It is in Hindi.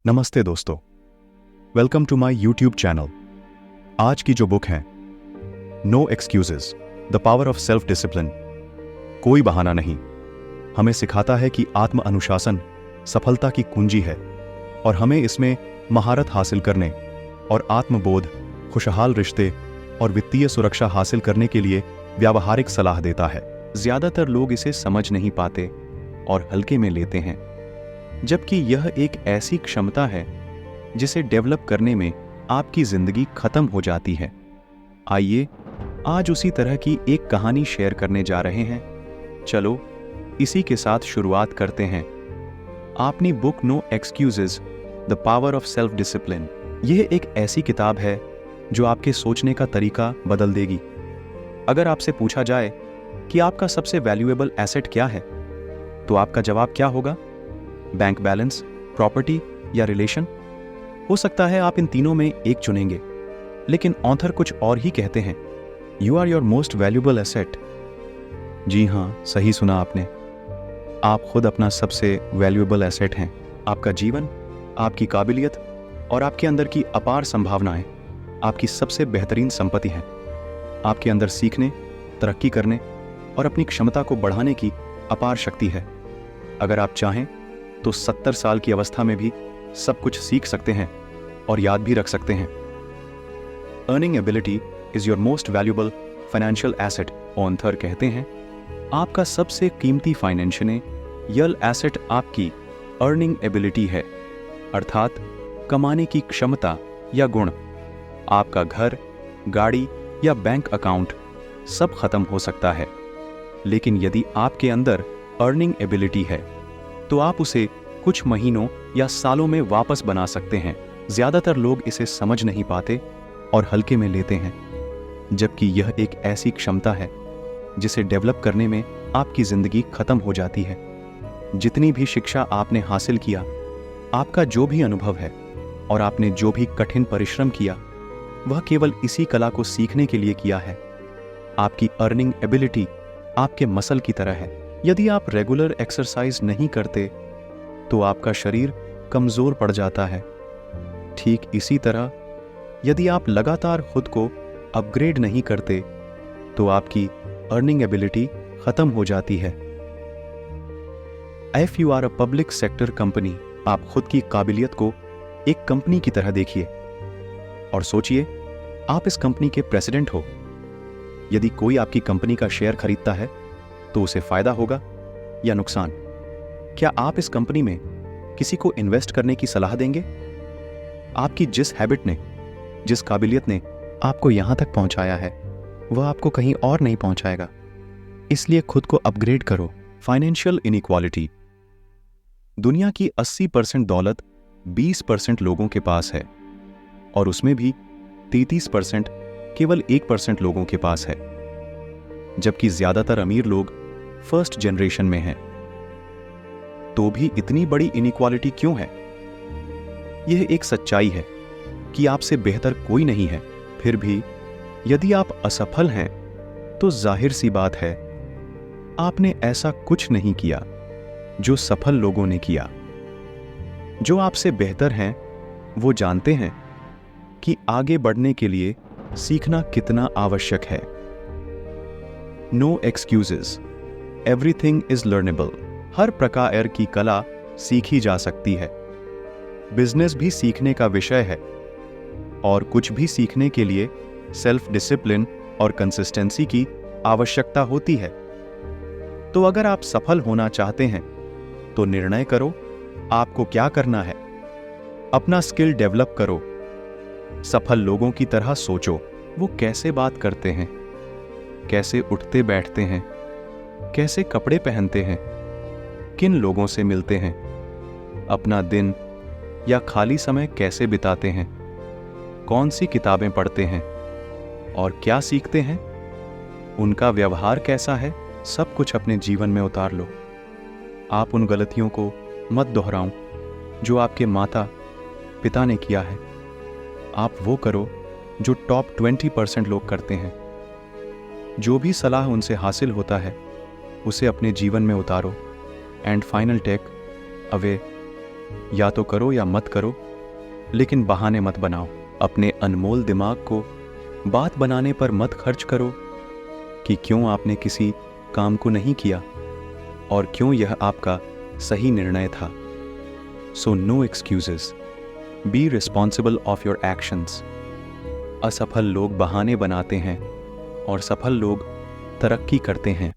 नमस्ते दोस्तों, welcome to my YouTube channel. आज की जो बुक है no excuses, the power of self discipline, कोई बहाना नहीं, हमें सिखाता है कि आत्म अनुशासन सफलता की कुंजी है और हमें इसमें महारत हासिल करने और आत्मबोध, खुशहाल रिश्ते और वित्तीय सुरक्षा हासिल करने के लिए व्यावहारिक सलाह देता है। ज्यादातर लोग इसे समझ नहीं पाते और हल्के में लेते हैं, जबकि यह एक ऐसी क्षमता है जिसे डेवलप करने में आपकी जिंदगी खत्म हो जाती है। आइए आज उसी तरह की एक कहानी शेयर करने जा रहे हैं। चलो इसी के साथ शुरुआत करते हैं। आपनी book no excuses, the power of self discipline. यह एक ऐसी किताब है जो आपके सोचने का तरीका बदल देगी। अगर आपसे पूछा जाए कि आपका सबसे वैल्यूएबल एसेट क्या है, तो आपका जवाब क्या होगा? बैंक बैलेंस, प्रॉपर्टी या रिलेशन? हो सकता है आप इन तीनों में एक चुनेंगे, लेकिन ऑथर कुछ और ही कहते हैं। You are your most valuable asset. जी हाँ, सही सुना आपने। आप खुद अपना सबसे वैल्यूएबल एसेट हैं। आपका जीवन, आपकी काबिलियत और आपके अंदर की अपार संभावनाएं आपकी सबसे बेहतरीन संपत्ति हैं। आपके अंदर सीखने, तरक्की करने और अपनी क्षमता को बढ़ाने की अपार शक्ति है। अगर आप चाहें तो 70 साल की अवस्था में भी सब कुछ सीख सकते हैं और याद भी रख सकते हैं। Earning ability is your most valuable financial asset, author कहते हैं। आपका सबसे कीमती फाइनेंशियल एसेट आपकी अर्निंग एबिलिटी है, अर्थात कमाने की क्षमता या गुण। आपका घर, गाड़ी या बैंक अकाउंट सब खत्म हो सकता है, लेकिन यदि आपके अंदर अर्निंग एबिलिटी है तो आप उसे कुछ महीनों या सालों में वापस बना सकते हैं। ज्यादातर लोग इसे समझ नहीं पाते और हल्के में लेते हैं, जबकि यह एक ऐसी क्षमता है जिसे डेवलप करने में आपकी जिंदगी खत्म हो जाती है। जितनी भी शिक्षा आपने हासिल किया, आपका जो भी अनुभव है और आपने जो भी कठिन परिश्रम किया, वह केवल इसी कला को सीखने के लिए किया है। आपकी अर्निंग एबिलिटी आपके मसल की तरह है। यदि आप रेगुलर एक्सरसाइज नहीं करते तो आपका शरीर कमजोर पड़ जाता है। ठीक इसी तरह यदि आप लगातार खुद को अपग्रेड नहीं करते तो आपकी अर्निंग एबिलिटी खत्म हो जाती है। If you are a public sector company, आप खुद की काबिलियत को एक कंपनी की तरह देखिए और सोचिए आप इस कंपनी के प्रेसिडेंट हो। यदि कोई आपकी कंपनी का शेयर खरीदता है तो उसे फायदा होगा या नुकसान? क्या आप इस कंपनी में किसी को इन्वेस्ट करने की सलाह देंगे? आपकी जिस हैबिट ने, जिस काबिलियत ने आपको यहां तक पहुंचाया है, वह आपको कहीं और नहीं पहुंचाएगा। इसलिए खुद को अपग्रेड करो। Financial inequality. दुनिया की 80% दौलत 20% लोगों के पास है और उसमें भी 33% केवल 1% लोगों के पास है, जबकि ज्यादातर अमीर लोग फर्स्ट जनरेशन में हैं। तो भी इतनी बड़ी इनइक्वालिटी क्यों है? यह एक सच्चाई है कि आपसे बेहतर कोई नहीं है। फिर भी यदि आप असफल हैं तो जाहिर सी बात है आपने ऐसा कुछ नहीं किया जो सफल लोगों ने किया। जो आपसे बेहतर हैं वो जानते हैं कि आगे बढ़ने के लिए सीखना कितना आवश्यक है। No excuses, everything is learnable. हर प्रकार की कला सीखी जा सकती है। बिजनेस भी सीखने का विषय है और कुछ भी सीखने के लिए सेल्फ डिसिप्लिन और कंसिस्टेंसी की आवश्यकता होती है। तो अगर आप सफल होना चाहते हैं तो निर्णय करो आपको क्या करना है। अपना स्किल डेवलप करो। सफल लोगों की तरह सोचो। वो कैसे बात करते हैं, कैसे उठते बैठते हैं, कैसे कपड़े पहनते हैं, किन लोगों से मिलते हैं, अपना दिन या खाली समय कैसे बिताते हैं, कौन सी किताबें पढ़ते हैं और क्या सीखते हैं, उनका व्यवहार कैसा है, सब कुछ अपने जीवन में उतार लो। आप उन गलतियों को मत दोहराओ जो आपके माता पिता ने किया है। आप वो करो जो टॉप 20% लोग करते हैं। जो भी सलाह उनसे हासिल होता है उसे अपने जीवन में उतारो। एंड फाइनल टेक अवे, या तो करो या मत करो, लेकिन बहाने मत बनाओ। अपने अनमोल दिमाग को बात बनाने पर मत खर्च करो कि क्यों आपने किसी काम को नहीं किया और क्यों यह आपका सही निर्णय था। So no excuses, be responsible of your actions. असफल लोग बहाने बनाते हैं और सफल लोग तरक्की करते हैं।